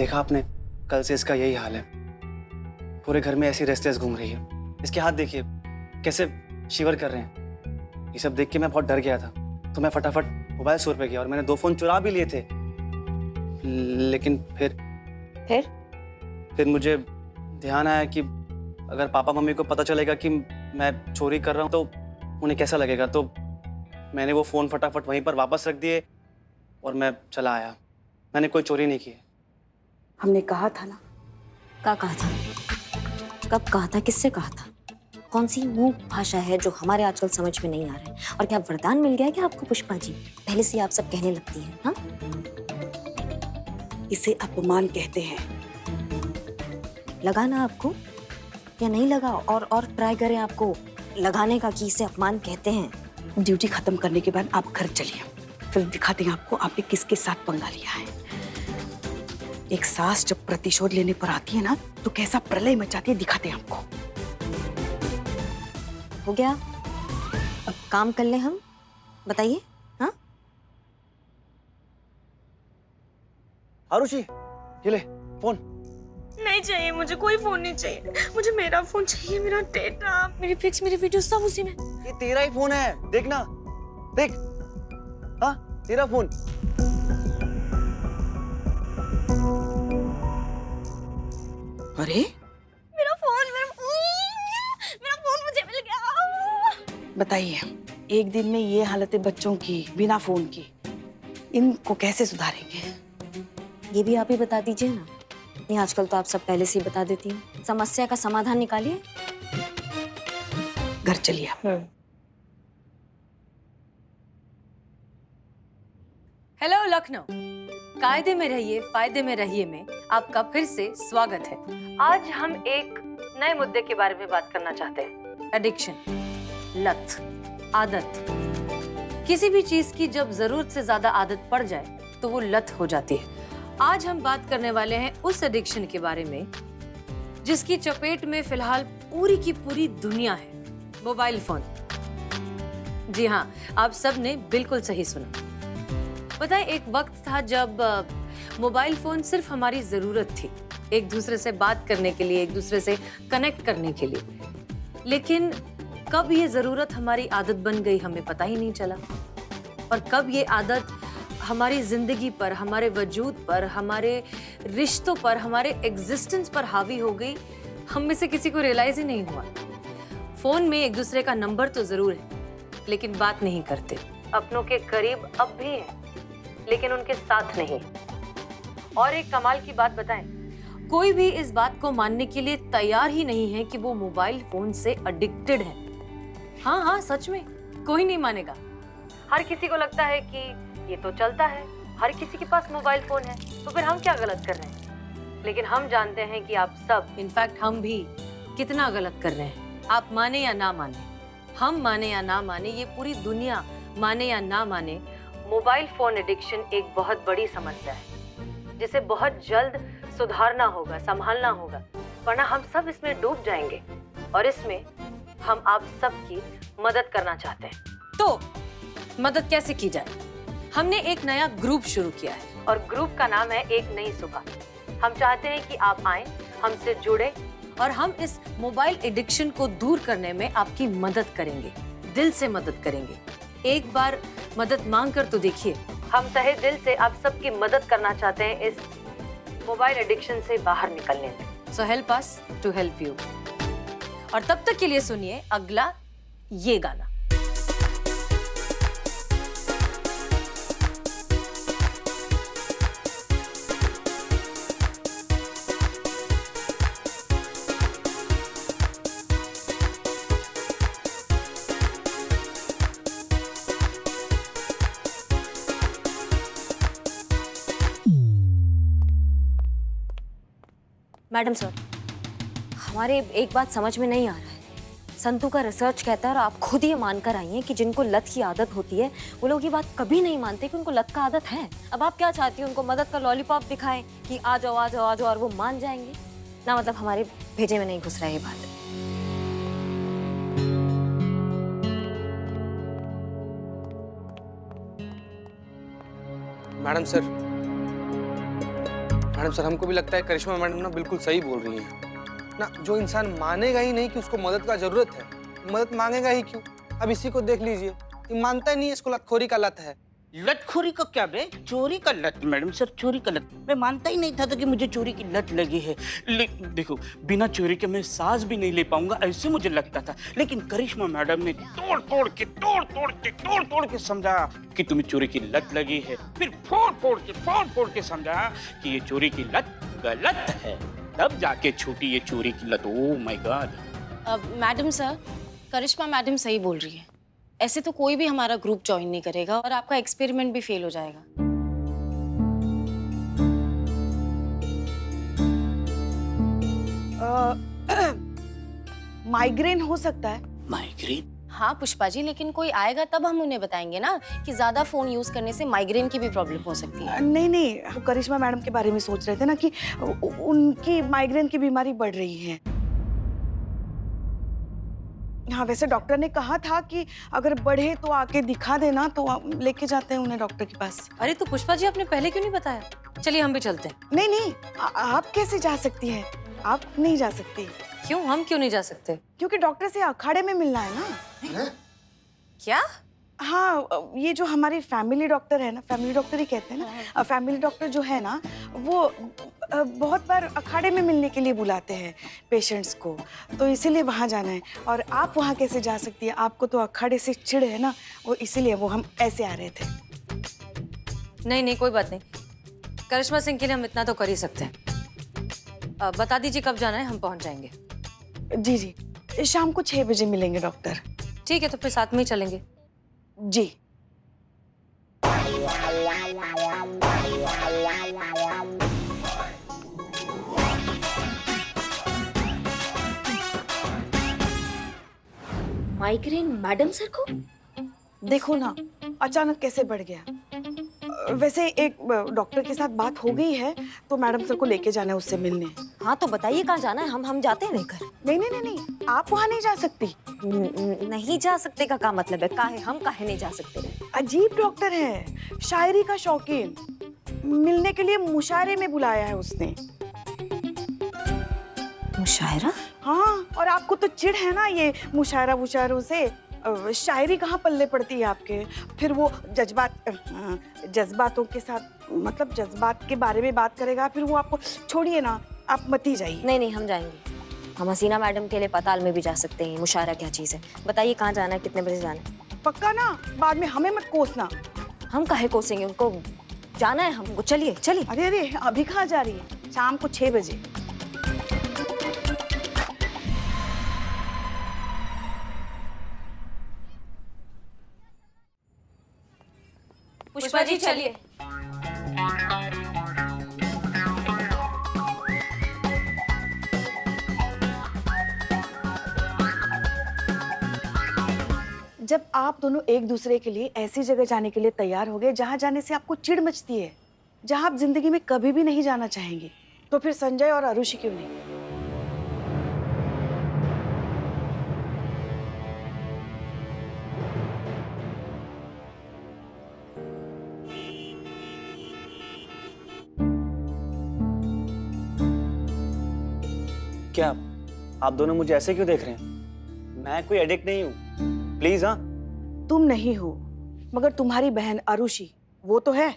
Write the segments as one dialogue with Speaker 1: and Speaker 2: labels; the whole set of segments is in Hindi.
Speaker 1: देखा आपने, कल से इसका यही हाल है। पूरे घर में ऐसी रेस्टलेस घूम रही है। इसके हाथ देखिए कैसे शिवर कर रहे हैं। ये सब देख के मैं बहुत डर गया था, तो मैं फटाफट मोबाइल स्टोर पे गया और मैंने 2 फोन चुरा भी लिए थे। लेकिन फिर मुझे ध्यान आया कि अगर पापा मम्मी को पता चलेगा कि मैं चोरी कर रहा हूँ तो उन्हें कैसा लगेगा। तो मैंने वो फोन फटाफट वहीं पर वापस रख दिए और मैं चला आया। मैंने कोई चोरी नहीं की है।
Speaker 2: हमने कहा था ना।
Speaker 3: क्या कहा था? कब कहा था? किससे कहा था? कौन सी मूक भाषा है जो हमारे आजकल समझ में नहीं आ रहा है? और क्या वरदान मिल गया क्या आपको पुष्पा जी? पहले से आप सब कहने लगती हैं। हाँ,
Speaker 2: इसे अपमान कहते हैं।
Speaker 3: लगा ना आपको या नहीं लगा? और ट्राई करें आपको लगाने का कि इसे अपमान कहते हैं।
Speaker 2: ड्यूटी खत्म करने के बाद आप घर चलिए, फिर दिखाते हैं आपको आपने किसके साथ पंगा लिया है। एक सास जब प्रतिशोध लेने पर आती है ना, तो कैसा प्रलय मचाती है, दिखाते हैं आपको।
Speaker 3: हो गया, अब काम कर ले हम। बताइए। हाँ,
Speaker 1: आरुषि, ये ले फोन।
Speaker 4: नहीं चाहिए मुझे, कोई फोन नहीं चाहिए मुझे। मेरा फोन चाहिए, मेरा डेटा, मेरी पिक्स, मेरी वीडियो सब उसी में।
Speaker 1: ये तेरा ही फोन है, देखना, देख। हाँ, तेरा फोन।
Speaker 2: अरे
Speaker 4: मेरा फोन मुझे मिल गया।
Speaker 2: बताइए, एक दिन में ये हालतें बच्चों की बिना फोन की, इनको कैसे सुधारेंगे?
Speaker 3: ये भी आप ही बता दीजिए ना। नहीं, आजकल तो आप सब पहले से ही बता देती हैं। समस्या का समाधान निकालिए।
Speaker 2: घर चलिए।
Speaker 5: हेलो लखनऊ, कायदे में रहिए फायदे में रहिए में आपका फिर से स्वागत है। आज हम एक नए मुद्दे के बारे में बात करना चाहते हैं। एडिक्शन, लत, आदत। किसी भी चीज की जब जरूरत से ज्यादा आदत पड़ जाए तो वो लत हो जाती है। आज हम बात करने वाले हैं उस एडिक्शन के बारे में जिसकी चपेट में फिलहाल पूरी की पूरी दुनिया है, मोबाइल फोन। जी हाँ, आप सब ने बिल्कुल सही सुना। पता है, एक वक्त था जब मोबाइल फोन सिर्फ हमारी जरूरत थी, एक दूसरे से बात करने के लिए, एक दूसरे से कनेक्ट करने के लिए। लेकिन कब ये जरूरत हमारी आदत बन गई हमें पता ही नहीं चला। और कब ये आदत हमारी जिंदगी पर, हमारे वजूद पर, हमारे रिश्तों पर, हमारे एग्जिस्टेंस पर हावी हो गई, हम में से किसी को रियलाइज ही नहीं हुआ। फोन में एक दूसरे का नंबर तो जरूर है, लेकिन बात नहीं करते। अपनों के करीब अब भी है, लेकिन उनके साथ नहीं। और एक कमाल की बात बताएं, कोई भी इस बात को मानने के लिए तैयार ही नहीं है कि वो मोबाइल फोन से एडिक्टेड है। हाँ हाँ, सच में कोई नहीं मानेगा। हर किसी को लगता है कि ये तो चलता है, हर किसी के पास मोबाइल फोन है, तो फिर हम क्या गलत कर रहे हैं? लेकिन हम जानते हैं कि आप सब, इनफैक्ट हम भी, कितना गलत कर रहे हैं। आप माने या ना माने, हम माने या ना माने, ये पूरी दुनिया माने या ना माने, मोबाइल फोन एडिक्शन एक बहुत बड़ी समस्या है जिसे बहुत जल्द सुधारना होगा, संभालना होगा, वरना हम सब इसमें डूब जाएंगे। और इसमें हम आप सबकी मदद करना चाहते हैं। तो मदद कैसे की जाए? हमने एक नया ग्रुप शुरू किया है और ग्रुप का नाम है एक नई सुबह। हम चाहते हैं कि आप आएं, हमसे जुड़े और हम इस मोबाइल एडिक्शन को दूर करने में आपकी मदद करेंगे, दिल से मदद करेंगे। एक बार मदद मांग कर तो देखिए। हम तहे दिल से आप सबकी मदद करना चाहते हैं इस मोबाइल एडिक्शन से बाहर निकलने में। So help us to help you. और तब तक के लिए सुनिए अगला ये गाना।
Speaker 3: मैडम सर, हमारे एक बात समझ में नहीं आ रहा है। संतू का रिसर्च कहता है और आप खुद ये मानकर आई हैं कि जिनको लत की आदत होती है वो लोग ये बात कभी नहीं मानते कि उनको लत का आदत है। अब आप क्या चाहती हैं? उनको मदद का लॉलीपॉप दिखाएं कि आ जाओ आ जाओ आ जाओ और वो मान जाएंगे ना? मतलब हमारे भेजे में नहीं घुस रहा है ये बात।
Speaker 1: मैडम सर,
Speaker 6: मैडम सर, हमको भी लगता है करिश्मा मैडम ना बिल्कुल सही बोल रही हैं ना। जो इंसान मानेगा ही नहीं कि उसको मदद का जरूरत है, मदद मांगेगा ही क्यों? अब इसी को देख लीजिए, ये मानता ही नहीं है, इसको लतखोरी का लत है।
Speaker 7: लतखोरी का क्या बे? चोरी का लत मैडम सर, चोरी का लत। मैं मानता ही नहीं था कि मुझे चोरी की लत लगी है। देखो, बिना चोरी के मैं सांस भी नहीं ले पाऊंगा, ऐसे मुझे लगता था। लेकिन करिश्मा मैडम ने तोड़ तोड़ के समझा कि तुम्हें चोरी की लत लगी है। फिर फोड़ फोड़ के समझा कि ये चोरी की लत गलत है। तब जाके छूटी ये चोरी की लत। Oh my god.
Speaker 8: Madam sir, Karishma madam सही बोल रही है। ऐसे तो कोई भी हमारा ग्रुप ज्वाइन नहीं करेगा और आपका एक्सपेरिमेंट भी फेल हो जाएगा।
Speaker 2: माइग्रेन हो सकता है।
Speaker 7: माइग्रेन?
Speaker 8: हाँ पुष्पा जी, लेकिन कोई आएगा तब हम उन्हें बताएंगे ना कि ज्यादा फोन यूज करने से माइग्रेन की भी प्रॉब्लम हो सकती है।
Speaker 2: नहीं नहीं, वो करिश्मा मैडम के बारे में सोच रहे थे ना कि उनकी माइग्रेन की बीमारी बढ़ रही है। हाँ, वैसे डॉक्टर ने कहा था कि अगर बढ़े तो आके दिखा देना, तो लेके जाते हैं उन्हें डॉक्टर के पास।
Speaker 5: अरे तो पुष्पा जी, आपने पहले क्यों नहीं बताया? चलिए हम भी चलते हैं।
Speaker 2: नहीं नहीं, आप कैसे जा सकती हैं? आप नहीं जा सकती।
Speaker 5: क्यों? हम क्यों नहीं जा सकते?
Speaker 2: क्योंकि डॉक्टर से अखाड़े में मिलना है ना।
Speaker 5: क्या?
Speaker 2: हाँ, ये जो हमारी फैमिली डॉक्टर है ना, फैमिली डॉक्टर ही कहते हैं ना, फैमिली डॉक्टर जो है ना, वो बहुत बार अखाड़े में मिलने के लिए बुलाते हैं पेशेंट्स को, तो इसीलिए वहाँ जाना है। और आप वहाँ कैसे जा सकती हैं? आपको तो अखाड़े से चिढ़ है ना, वो इसीलिए वो हम ऐसे आ रहे थे।
Speaker 5: नहीं नहीं, कोई बात नहीं। करिश्मा सिंह के लिए हम इतना तो कर ही सकते हैं। बता दीजिए कब जाना है, हम पहुँच जाएंगे।
Speaker 2: जी जी, शाम को 6 बजे मिलेंगे डॉक्टर।
Speaker 5: ठीक है, तो फिर साथ में ही चलेंगे।
Speaker 2: जी।
Speaker 3: माइग्रेन मैडम सर को?
Speaker 2: देखो ना, अचानक कैसे बढ़ गया। वैसे एक डॉक्टर के साथ बात हो गई है, तो मैडम सर को लेके जाना है उससे मिलने।
Speaker 3: हाँ तो बताइए कहाँ जाना है, हम जाते हैं लेकर।
Speaker 2: नहीं नहीं नहीं नहीं, आप वहाँ नहीं जा सकती।
Speaker 3: नहीं जा सकते का क्या मतलब है? काहे हम काहे नहीं जा सकते?
Speaker 2: अजीब डॉक्टर है, शायरी का शौकीन। मिलने के लिए मुशायरे में बुलाया है उसने।
Speaker 3: मुशायरा?
Speaker 2: हाँ, और आपको तो चिढ़ है ना ये मुशायरा वुशायरों से। शायरी कहाँ पल्ले पड़ती है आपके। फिर वो जज्बातों के साथ, मतलब जज्बात के बारे में बात करेगा, फिर वो आपको छोड़िए ना, आप मत ही जाइए।
Speaker 3: नहीं नहीं, हम जाएंगे। हम हसीना मैडम के लिए पताल में भी जा सकते हैं। मुशायरा क्या चीज़ है? बताइए कहाँ जाना है, कितने बजे जाना है?
Speaker 2: पक्का ना? बाद में हमें मत कोसना।
Speaker 3: हम काहे कोसेंगे, उनको जाना है हमको। चलिए चलिए।
Speaker 2: अरे अरे, अभी कहाँ जा रही है? शाम को 6 बजे।
Speaker 5: पुष्पा जी चलिए।
Speaker 2: जब आप दोनों एक दूसरे के लिए ऐसी जगह जाने के लिए तैयार हो गए जहां जाने से आपको चिढ़ मचती है, जहां आप जिंदगी में कभी भी नहीं जाना चाहेंगे, तो फिर संजय और आरुषि क्यों नहीं?
Speaker 1: क्या आप दोनों मुझे ऐसे क्यों देख रहे हैं? मैं कोई एडिक्ट नहीं हूँ, प्लीज। हाँ,
Speaker 2: तुम नहीं हो, मगर तुम्हारी बहन आरुषि वो तो है।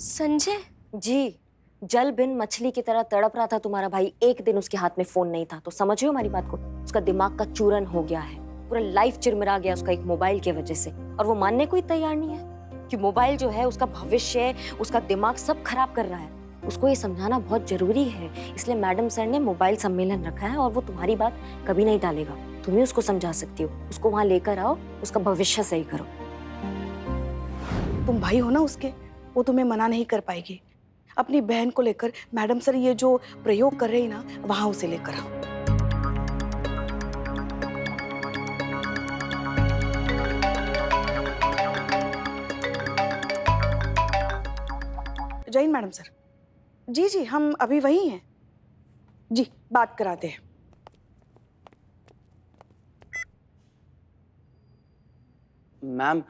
Speaker 8: संजय
Speaker 3: जी, जल बिन मछली की तरह तड़प रहा था तुम्हारा भाई। एक दिन उसके हाथ में फोन नहीं था, तो समझ रहे हो हमारी बात को? उसका दिमाग का चूरन हो गया है, पूरा लाइफ चिरमिरा गया उसका एक मोबाइल की वजह से। और वो मानने को ही तैयार नहीं है कि मोबाइल जो है उसका भविष्य, उसका दिमाग सब खराब कर रहा है। उसको ये समझाना बहुत जरूरी है, इसलिए मैडम सर ने मोबाइल सम्मेलन रखा है और वो तुम्हारी बात कभी नहीं टालेगा। तुम ही उसको समझा सकती हो, उसको वहां लेकर आओ, उसका भविष्य सही करो।
Speaker 2: तुम भाई हो ना उसके, वो तुम्हें मना नहीं कर पाएगी। अपनी बहन को लेकर मैडम सर ये जो प्रयोग कर रही ना, वहां उसे लेकर आओ। जय हिंद मैडम सर। जी जी, हम अभी वही हैं। जी, बात कराते हैं।
Speaker 1: मैम,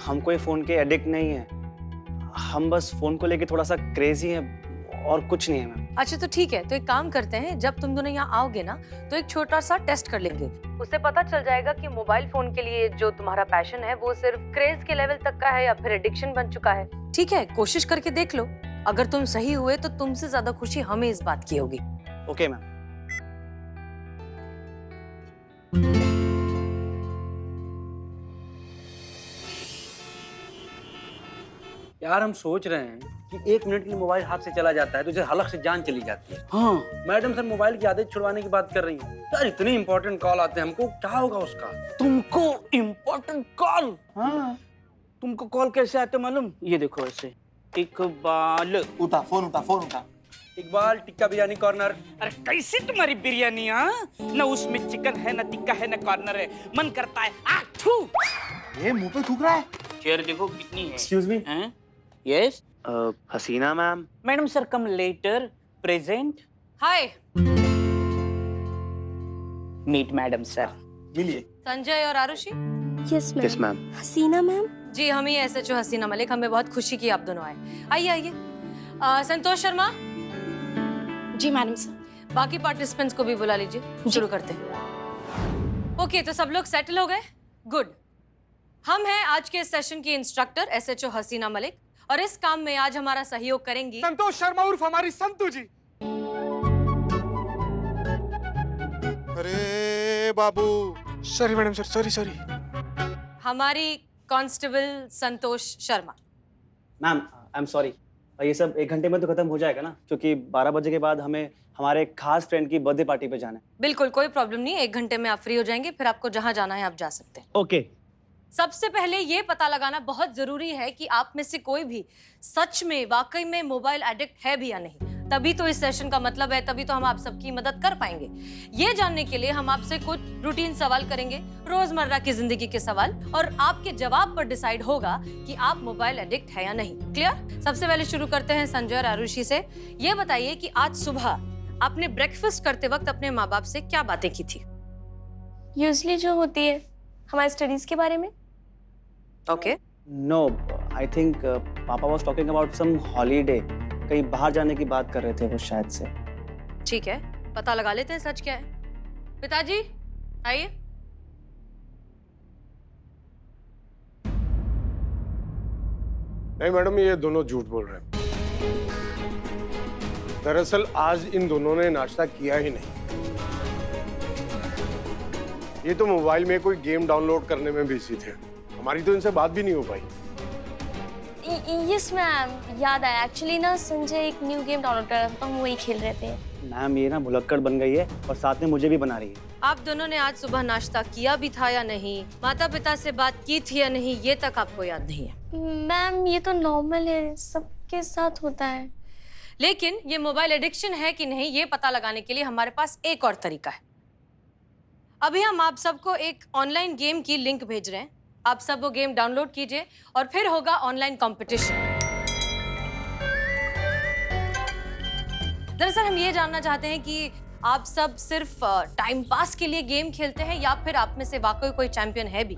Speaker 1: हम कोई फ़ोन के एडिक्ट नहीं हैं। हम बस फ़ोन को लेके थोड़ा सा क्रेजी हैं और कुछ नहीं है मैम।
Speaker 5: अच्छा तो ठीक है, तो एक काम करते हैं, जब तुम दोनों यहाँ आओगे ना तो एक छोटा सा टेस्ट कर लेंगे। उससे पता चल जाएगा कि मोबाइल फोन के लिए जो तुम्हारा पैशन है वो सिर्फ क्रेज के लेवल तक का है या फिर एडिक्शन बन चुका है। ठीक है, कोशिश करके देख लो। अगर तुम सही हुए तो तुमसे ज्यादा खुशी हमें इस बात की होगी।
Speaker 1: Okay ma'am.
Speaker 9: यार हम सोच रहे हैं कि 1 मिनट के लिए मोबाइल हाथ से चला जाता है तो उसे हलक से जान चली जाती है।
Speaker 7: हाँ
Speaker 9: मैडम सर मोबाइल की आदत छुड़वाने की बात कर रही हैं। यार इतने इंपॉर्टेंट कॉल आते हैं हमको, क्या होगा उसका?
Speaker 7: तुमको इम्पोर्टेंट कॉल?
Speaker 9: हाँ
Speaker 7: तुमको कॉल कैसे आते मालूम? ये देखो ऐसे, इकबाल
Speaker 1: उठा फोन उठा।
Speaker 9: इकबाल टिक्का बिरयानी कॉर्नर।
Speaker 7: अरे कैसी तुम्हारी बिरयानी? हाँ न उसमें चिकन है न टिक्का है न कॉर्नर है, मन करता है आठू।
Speaker 1: ये मुंह पे थूक रहा है।
Speaker 7: चेयर देखो कितनी है।
Speaker 1: Excuse me.
Speaker 7: Yes
Speaker 1: Haseena ma'am.
Speaker 7: Madam sir come later present.
Speaker 5: Hi
Speaker 7: meet madam sir.
Speaker 1: मिलिए।
Speaker 5: संजय और Arushi.
Speaker 4: Yes
Speaker 1: yes ma'am.
Speaker 4: Haseena ma'am.
Speaker 5: जी हम ही SHO हसीना मलिक, हमें बहुत खुशी की आप दोनों आए। आइए आइए। संतोष शर्मा।
Speaker 8: जी मैडम सर।
Speaker 5: बाकी पार्टिसिपेंट्स को भी बुला लीजिए, शुरू करते हैं। ओके तो सब लोग सेटल हो गए? गुड। हम हैं आज के सेशन की इंस्ट्रक्टर SHO हसीना मलिक और इस काम में आज हमारा सहयोग करेंगी
Speaker 6: संतोष शर्मा उर्फ हमारी संतू जी।
Speaker 10: अरे बाबू,
Speaker 6: सॉरी मैडम सर, सॉरी।
Speaker 5: हमारी constable Santosh Sharma.
Speaker 1: Ma'am I am sorry, ये सब 1 घंटे में तो खत्म हो जाएगा ना, क्योंकि 12 बजे के बाद हमें हमारे एक खास फ्रेंड की बर्थडे पार्टी पे जाना है।
Speaker 5: बिल्कुल कोई प्रॉब्लम नहीं, 1 घंटे में आप फ्री हो जाएंगे, फिर आपको जहां जाना है आप जा सकते हैं।
Speaker 1: ओके।
Speaker 5: सबसे पहले ये पता लगाना बहुत जरूरी है कि आप में से कोई भी सच में वाकई में मोबाइल एडिक्ट है भी या नहीं। तभी तो इस सेशन का मतलब है, तभी तो हम आप सबकी मदद कर पाएंगे। ये जानने के लिए हम आपसे कुछ रूटीन सवाल करेंगे, रोजमर्रा की जिंदगी के सवाल, और आपके जवाब पर डिसाइड होगा कि आप मोबाइल एडिक्ट है या नहीं। क्लियर? सबसे पहले शुरू करते हैं संजय और आरुषि से। ये बताइए कि आज सुबह आपने ब्रेकफास्ट करते वक्त अपने माँ बाप से क्या बातें की थी?
Speaker 4: यूजली जो होती है हमारी स्टडीज के बारे में।
Speaker 5: Okay.
Speaker 1: No, I think papa was talking about some holiday. कहीं बाहर जाने की बात कर रहे थे वो शायद से।
Speaker 5: ठीक है, पता लगा लेते हैं सच क्या है। पिताजी आइए।
Speaker 10: नहीं मैडम, ये दोनों झूठ बोल रहे हैं। दरअसल आज इन दोनों ने नाश्ता किया ही नहीं। ये तो मोबाइल में कोई गेम डाउनलोड करने में बिजी थे। हमारी तो इनसे बात भी नहीं हो पाई।
Speaker 4: यस मैम, याद आया। एक्चुअली ना संजय एक न्यू गेम डाउनलोड कर रहा था तो हम वही खेल रहे थे।
Speaker 1: मैम ये ना भुलक्कड़ बन गई है और साथ में मुझे भी बना रही है।
Speaker 5: आप दोनों ने आज सुबह नाश्ता किया भी था या नहीं, माता पिता से बात की थी या नहीं, ये तक आपको याद नहीं है।
Speaker 4: मैम ये तो नॉर्मल है, सबके साथ होता है।
Speaker 5: लेकिन ये मोबाइल एडिक्शन है कि नहीं, ये पता लगाने के लिए हमारे पास एक और तरीका है। अभी हम आप सबको एक ऑनलाइन गेम की लिंक भेज रहे हैं। आप सब वो गेम डाउनलोड कीजिए और फिर होगा ऑनलाइन कंपटीशन। दरअसल हम ये जानना चाहते हैं कि आप सब सिर्फ टाइम पास के लिए गेम खेलते हैं या फिर आप में से वाकई कोई चैंपियन है भी,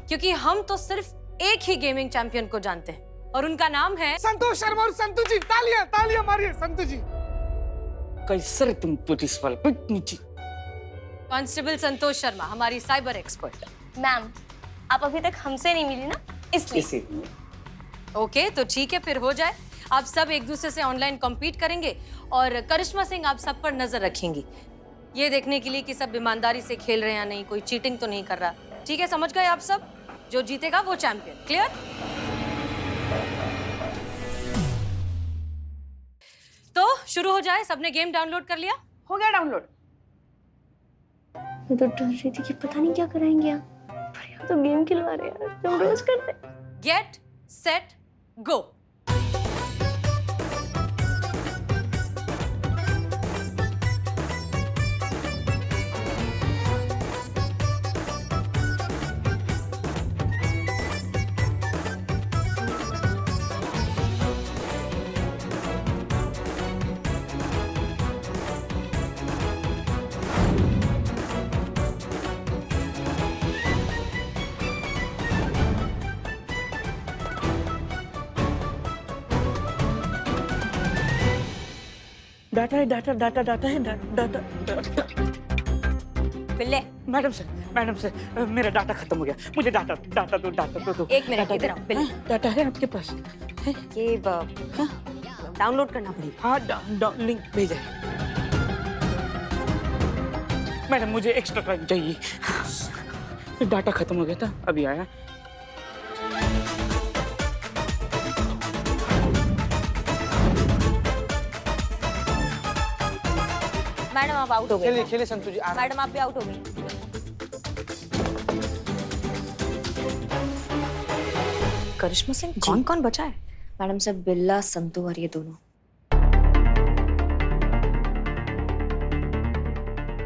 Speaker 5: क्योंकि हम तो सिर्फ एक ही गेमिंग चैंपियन को जानते हैं और उनका नाम है
Speaker 6: संतोष शर्मा और संतू जी। तालियां मारिए संतू जी।
Speaker 7: कैसे तुम पुलिस वाले नीचे।
Speaker 5: कांस्टेबल संतोष शर्मा, हमारी साइबर एक्सपर्ट।
Speaker 4: मैम आप अभी तक हमसे नहीं मिली ना, इसलिए।
Speaker 5: ओके तो ठीक है, फिर हो जाए। आप सब एक दूसरे से ऑनलाइन कॉम्पीट करेंगे और करिश्मा सिंह आप सब पर नजर रखेंगी, ये देखने के लिए कि सब ईमानदारी से खेल रहे हैं या नहीं, कोई चीटिंग तो नहीं कर रहा। ठीक है, समझ गए आप सब? जो जीतेगा वो चैंपियन। क्लियर? तो शुरू हो जाए। सबने गेम डाउनलोड कर लिया?
Speaker 2: हो गया डाउनलोड।
Speaker 4: मैं तो डर रही थी कि पता नहीं क्या कराएंगे आप, पर यहाँ तो गेम खिलवा रहे हैं, हम रोज करते हैं।
Speaker 5: Get set go.
Speaker 7: डाटा है, डाटा डाटा डाटा है, डाटा डाटा।
Speaker 5: बिल्ले
Speaker 7: मैडम सर मेरा डाटा खत्म हो गया, मुझे डाटा डाटा दो, डाटा दो।
Speaker 5: एक मिनट इधर आओ बिल्ले।
Speaker 7: डाटा है आपके पास?
Speaker 3: ये डाउनलोड करना पड़ेगा।
Speaker 7: हाँ, लिंक भेजा है। मैडम मुझे एक्स्ट्रा टाइम चाहिए, डाटा खत्म हो गया था, अभी आया।
Speaker 3: मैडम आप आउट हो गए।
Speaker 6: खेलिए खेलिए संतु जी, आराम।
Speaker 3: मैडम आप भी आउट हो गई।
Speaker 8: करिश्मा सिंह
Speaker 3: कौन कौन बचा है? मैडम सर बिल्ला, संतु और ये दोनों।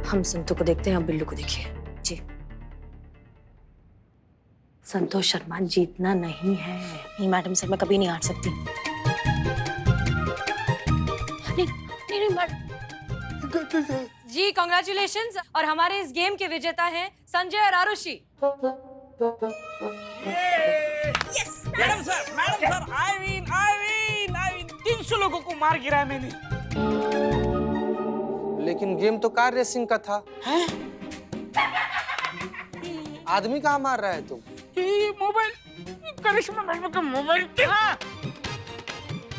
Speaker 8: हम संतु को देखते हैं, आप बिल्लू को देखिए।
Speaker 3: जी।
Speaker 8: संतोष शर्मा जीतना नहीं है। नहीं मैडम सर, मैं कभी नहीं हार सकती। नहीं नहीं नहीं मैडम।
Speaker 5: जी कॉन्ग्रेचुलेशंस। और हमारे इस गेम के विजेता हैं संजय और Aarushi.
Speaker 7: Madam sir I win 300 लोगों को मार गिराया मैंने।
Speaker 6: लेकिन गेम तो कार रेसिंग का था।
Speaker 7: हैं?
Speaker 6: आदमी कहाँ मार रहा है तुम?
Speaker 7: ये मोबाइल, करिश्मा मैडम का मोबाइल कहाँ?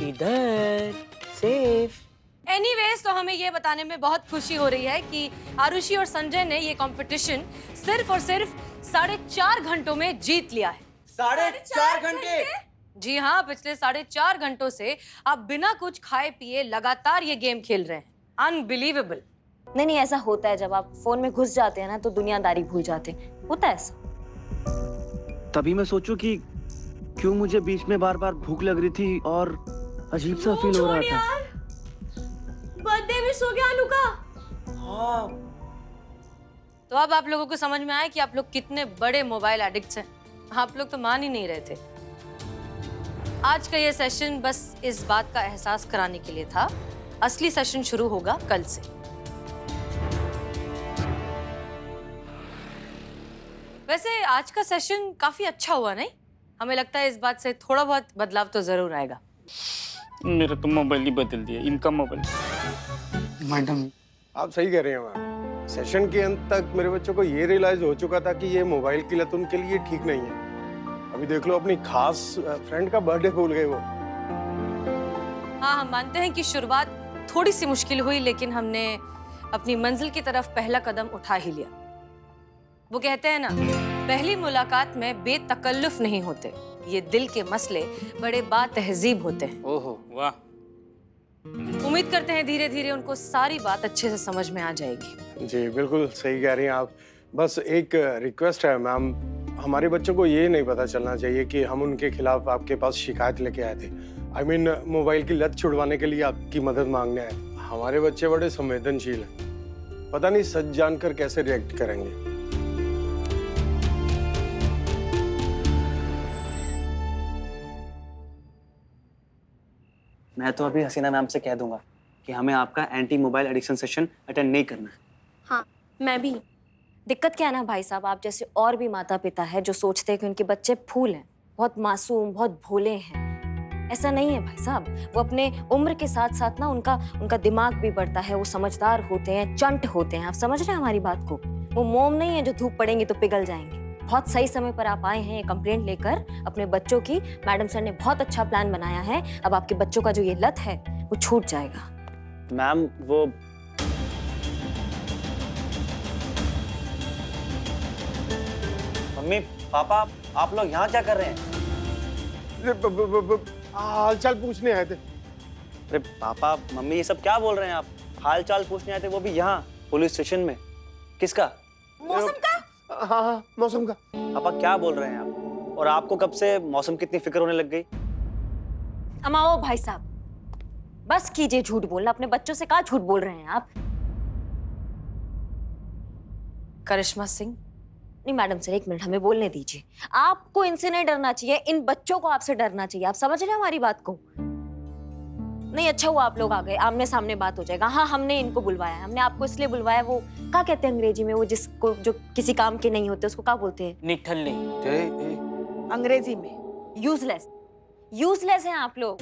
Speaker 7: इधर सेफ।
Speaker 5: एनीवेज, तो हमें ये बताने में बहुत खुशी हो रही है कि आरुषि और संजय ने ये कंपटीशन सिर्फ और सिर्फ 4.5 घंटों में जीत लिया है।
Speaker 1: 4.5 घंटे?
Speaker 5: जी हाँ, पिछले 4.5 घंटों से आप बिना कुछ खाए पिए लगातार ये गेम खेल रहे हैं। अनबिलीवेबल।
Speaker 3: नहीं नहीं, ऐसा होता है जब आप फोन में घुस जाते हैं ना तो दुनियादारी भूल जाते हैं, होता है ऐसा।
Speaker 1: तभी मैं सोचूं कि क्यों मुझे बीच में बार बार भूख लग रही थी और अजीब सा फील हो रहा था।
Speaker 5: बर्थडे मिस हो गया अनु का।
Speaker 1: हाँ।
Speaker 5: तो अब आप लोगों को समझ में आया कि आप लोग कितने बड़े मोबाइल एडिक्ट्स हैं। आप लोग तो मान ही नहीं रहे थे। आज का ये सेशन बस इस बात का एहसास कराने के लिए था। असली सेशन शुरू होगा कल से। वैसे आज का सेशन काफी अच्छा हुआ, नहीं? हमें लगता है इस बात से थोड़ा बहुत बदलाव तो जरूर आएगा।
Speaker 7: मेरा तो मोबाइल ही बदल दिया, इनका मोबाइल।
Speaker 6: मैडम
Speaker 10: आप सही कह रहे हैं मैम। सेशन के अंत तक मेरे बच्चों को ये रियलाइज हो चुका था कि ये मोबाइल की लत उनके लिए ठीक नहीं है। अभी देख लो, अपनी खास फ्रेंड का बर्थडे भूल गए वो।
Speaker 5: हाँ, हम मानते हैं कि शुरुआत थोड़ी सी मुश्किल हुई, लेकिन हमने अपनी मंजिल की तरफ पहला कदम उठा ही लिया। वो कहते हैं ना, पहली मुलाकात में बेतकल्लुफ नहीं होते, ये दिल के मसले बड़े बातहजीब होते हैं।
Speaker 6: ओहो
Speaker 7: वाह।
Speaker 5: उम्मीद करते हैं धीरे धीरे उनको सारी बात अच्छे से समझ में आ जाएगी।
Speaker 10: जी बिल्कुल सही कह रही हैं आप। बस एक रिक्वेस्ट है मैम, हमारे बच्चों को ये नहीं पता चलना चाहिए कि हम उनके खिलाफ आपके पास शिकायत लेके आए थे। I mean, मोबाइल की लत छुड़वाने के लिए आपकी मदद मांगने आए। हमारे बच्चे बड़े संवेदनशील हैं, पता नहीं सच जानकर कैसे रिएक्ट करेंगे।
Speaker 1: मैं तो अभी हसीना मैम से कह दूंगा कि हमें आपका anti mobile addiction session attend नहीं करना है।
Speaker 8: हाँ, मैं भी।
Speaker 3: दिक्कत क्या है ना भाई साहब, आप जैसे और भी माता पिता है जो सोचते हैं कि उनके बच्चे फूल हैं, बहुत मासूम, बहुत भोले हैं। ऐसा नहीं है भाई साहब। वो अपने उम्र के साथ साथ ना उनका दिमाग भी बढ़ता है, वो समझदार होते हैं, चंट होते हैं। आप समझ रहे हैं हमारी बात को? वो मोम नहीं है जो धूप पड़ेंगे तो पिघल जाएंगे। बहुत सही समय पर आप आए हैं ये कंप्लेंट लेकर अपने बच्चों की। मैडम सर ने बहुत अच्छा प्लान बनाया है। अब आपके बच्चों का जो ये लत है वो छूट जाएगा।
Speaker 1: मैम वो मम्मी पापा, आप लोग यहाँ क्या कर रहे हैं?
Speaker 10: हाल चाल पूछने आए थे।
Speaker 1: अरे पापा मम्मी ये सब क्या बोल रहे हैं आप? हाल चाल पूछने आए थे, वो भी यहाँ पुलिस स्टेशन में। किसका?
Speaker 2: मौसम का?
Speaker 10: हाँ मौसम का।
Speaker 1: पापा क्या बोल रहे हैं आप? और आपको कब से मौसम की इतनी फिक्र होने लग गई?
Speaker 3: अमाओ भाई साहब, बस कीजिए झूठ बोलना। अपने बच्चों से कहाँ झूठ बोल रहे हैं आप?
Speaker 5: करिश्मा सिंह,
Speaker 3: नहीं मैडम सर, एक मिनट हमें बोलने दीजिए। आपको इनसे नहीं डरना चाहिए, इन बच्चों को आपसे डरना चाहिए। आप समझ रहे हैं हमारी बात को? नहीं, अच्छा हुआ आप लोग आ गए, आमने सामने बात हो जाएगा। हाँ, हमने इनको बुलवाया है। हमने आपको इसलिए बुलवाया, वो क्या कहते हैं अंग्रेजी में, वो जिसको जो किसी काम के नहीं होते उसको क्या बोलते हैं?
Speaker 7: निठल्ले।
Speaker 2: अंग्रेजी में
Speaker 3: यूजलेस। यूजलेस हैं आप लोग।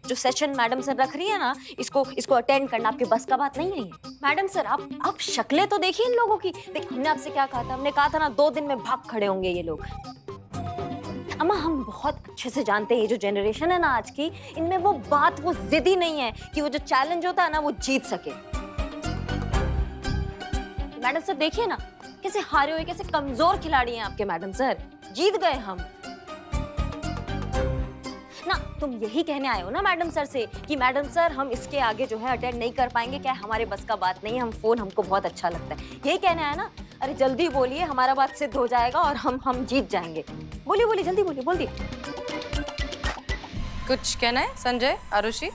Speaker 3: जो सेशन मैडम सर रख रही है ना, इसको अटेंड करना आपके बस का बात नहीं है ये। मैडम सर आप शक्लें तो देखिए इन लोगों की। देख, हमने आपसे क्या कहा था? हमने कहा था ना 2 दिन में भाग खड़े होंगे ये लोग। अम्मा, हम बहुत अच्छे से जानते हैं ये जो जनरेशन है ना आज की, इनमें वो जिद्दी नहीं है कि वो जो चैलेंज होता है ना वो जीत सके। मैडम सर देखिए ना कैसे हारे हुए, कैसे कमजोर खिलाड़ी हैं आपके मैडम सर। जीत गए हम ना। तुम यही कहने आए हो ना मैडम सर से कि मैडम सर हम इसके आगे जो है अटेंड नहीं कर पाएंगे, क्या हमारे बस का बात नहीं है, हम फोन हमको बहुत अच्छा लगता है, यही कहने आए ना? अरे जल्दी बोलिए, हमारा बात सिद्ध हो जाएगा और हम जीत जाएंगे। बोलिए बोलिए, जल्दी बोलिए, बोल दिए।
Speaker 5: कुछ कहना है संजय, आरुषि?